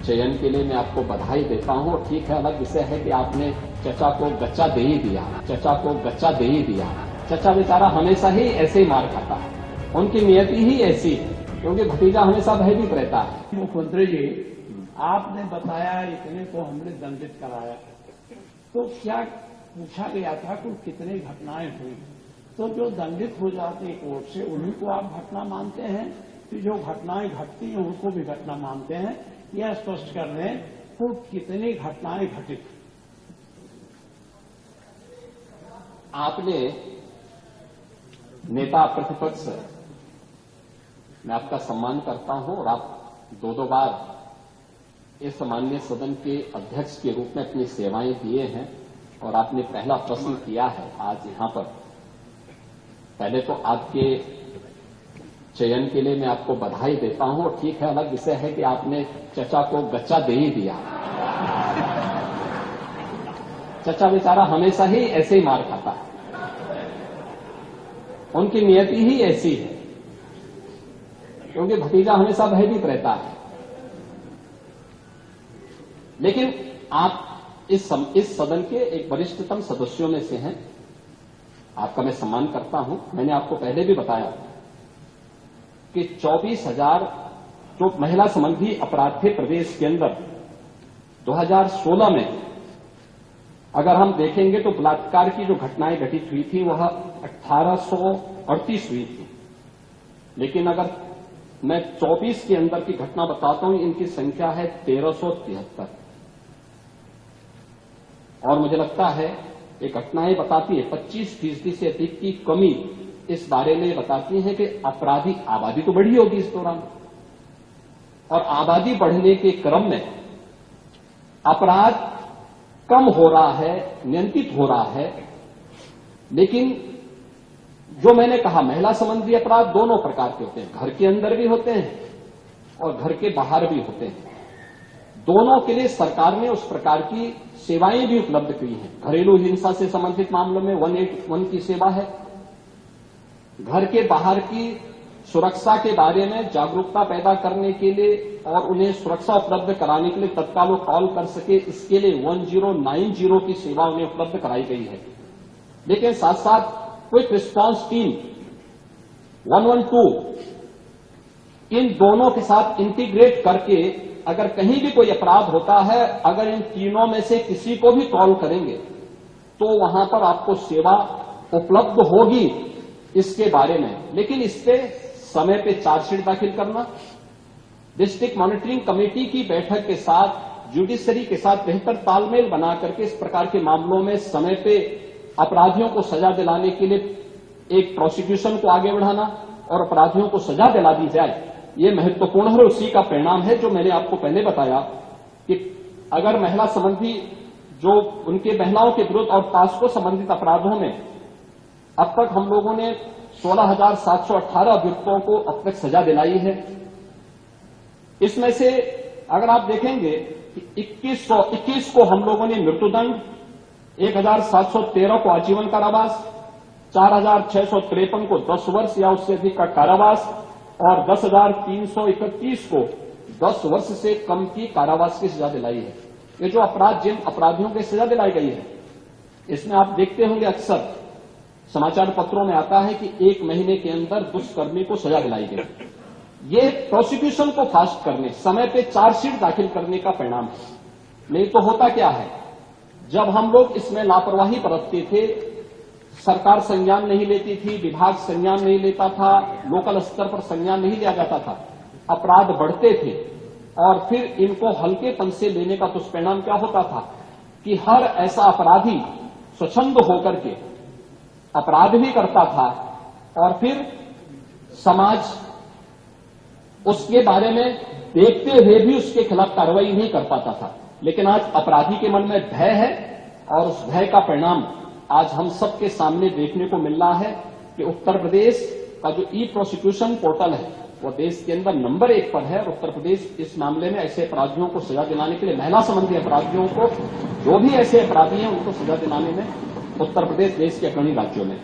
चयन के लिए मैं आपको बधाई देता हूं। ठीक है, अलग विषय है कि आपने चचा को गच्चा दे ही दिया, चचा को गच्चा दे ही दिया। चचा बेचारा हमेशा ही ऐसे ही मार खाता है, उनकी नियति ही ऐसी है, क्योंकि भतीजा हमेशा भयभीत रहता है। मुख्यमंत्री जी, आपने बताया इतने को हमने दंडित कराया, तो क्या पूछा गया था कि कितनी घटनाएं हुई? तो जो दंडित हो जाते हैं कोर्ट से, उन्हीं को आप घटना मानते हैं कि जो घटनाएं घटती हैं उनको भी घटना मानते हैं? यह स्पष्ट कर रहे हैं तो कितनी घटनाएं घटित? आपने नेता प्रतिपक्ष, मैं आपका सम्मान करता हूं और आप दो बार इस माननीय सदन के अध्यक्ष के रूप में अपनी सेवाएं दिए हैं और आपने पहला प्रश्न किया है आज यहां पर। पहले तो आपके चयन के लिए मैं आपको बधाई देता हूं। ठीक है, अलग विषय है कि आपने चचा को गच्चा दे ही दिया। चचा बेचारा हमेशा ही ऐसे ही मार खाता है, उनकी नियति ही ऐसी है, क्योंकि भतीजा हमेशा भयभीत रहता है। लेकिन आप इस सदन के एक वरिष्ठतम सदस्यों में से हैं, आपका मैं सम्मान करता हूं। मैंने आपको पहले भी बताया कि 24,000 जो महिला संबंधी अपराध थे प्रदेश के अंदर 2016 में, अगर हम देखेंगे तो बलात्कार की जो घटनाएं घटित हुई थी वह 1838 हुई थी। लेकिन अगर मैं 24 के अंदर की घटना बताता हूं, इनकी संख्या है 1373। और मुझे लगता है ये घटनाएं बताती है 25% से अधिक की कमी इस बारे में बताती है कि अपराधी आबादी तो बढ़ी होगी इस दौरान, और आबादी बढ़ने के क्रम में अपराध कम हो रहा है, नियंत्रित हो रहा है। लेकिन जो मैंने कहा, महिला संबंधी अपराध दोनों प्रकार के होते हैं, घर के अंदर भी होते हैं और घर के बाहर भी होते हैं। दोनों के लिए सरकार ने उस प्रकार की सेवाएं भी उपलब्ध की हैं। घरेलू हिंसा से संबंधित मामलों में 181 की सेवा है। घर के बाहर की सुरक्षा के बारे में जागरूकता पैदा करने के लिए और उन्हें सुरक्षा उपलब्ध कराने के लिए तत्काल वो कॉल कर सके, इसके लिए 1090 की सेवा उन्हें उपलब्ध कराई गई है। लेकिन साथ साथ क्विक रिस्पांस टीम 112, इन दोनों के साथ इंटीग्रेट करके अगर कहीं भी कोई अपराध होता है, अगर इन तीनों में से किसी को भी कॉल करेंगे तो वहां पर आपको सेवा उपलब्ध होगी इसके बारे में। लेकिन इस पे समय पे चार्जशीट दाखिल करना, डिस्ट्रिक्ट मॉनिटरिंग कमेटी की बैठक के साथ जुडिशरी के साथ बेहतर तालमेल बना करके इस प्रकार के मामलों में समय पे अपराधियों को सजा दिलाने के लिए एक प्रोसिक्यूशन को आगे बढ़ाना और अपराधियों को सजा दिला दी जाए, ये महत्वपूर्ण है। उसी का परिणाम है जो मैंने आपको पहले बताया कि अगर महिला संबंधी जो उनके महिलाओं के विरुद्ध और पास्को संबंधित अपराधों में अब तक हम लोगों ने 16,718 अभियुक्तों को अब तक सजा दिलाई है। इसमें से अगर आप देखेंगे कि 21 को हम लोगों ने मृत्युदंड, 1,713 को आजीवन कारावास, 4,653 को 10 वर्ष या उससे अधिक का कारावास और 10,331 को 10 वर्ष से कम की कारावास की सजा दिलाई है। ये जो अपराध जिन अपराधियों की सजा दिलाई गई है, इसमें आप देखते होंगे अक्सर समाचार पत्रों में आता है कि 1 महीने के अंदर दुष्कर्मी को सजा दिलाई गई। ये प्रोसिक्यूशन को फास्ट करने, समय पे चार्जशीट दाखिल करने का परिणाम है। नहीं तो होता क्या है, जब हम लोग इसमें लापरवाही बरतते थे, सरकार संज्ञान नहीं लेती थी, विभाग संज्ञान नहीं लेता था, लोकल स्तर पर संज्ञान नहीं लिया जाता था, अपराध बढ़ते थे और फिर इनको हल्केपन से लेने का दुष्परिणाम क्या होता था कि हर ऐसा अपराधी स्वच्छंद होकर के अपराध भी करता था और फिर समाज उसके बारे में देखते हुए भी उसके खिलाफ कार्रवाई नहीं कर पाता था। लेकिन आज अपराधी के मन में भय है और उस भय का परिणाम आज हम सबके सामने देखने को मिल रहा है कि उत्तर प्रदेश का जो ई प्रोसिक्यूशन पोर्टल है वो देश के अंदर नंबर 1 पर है। और उत्तर प्रदेश इस मामले में ऐसे अपराधियों को सजा दिलाने के लिए, महिला संबंधी अपराधियों को, जो भी ऐसे अपराधी हैं उनको सजा दिलाने में उत्तर प्रदेश देश के अग्रणी राज्यों में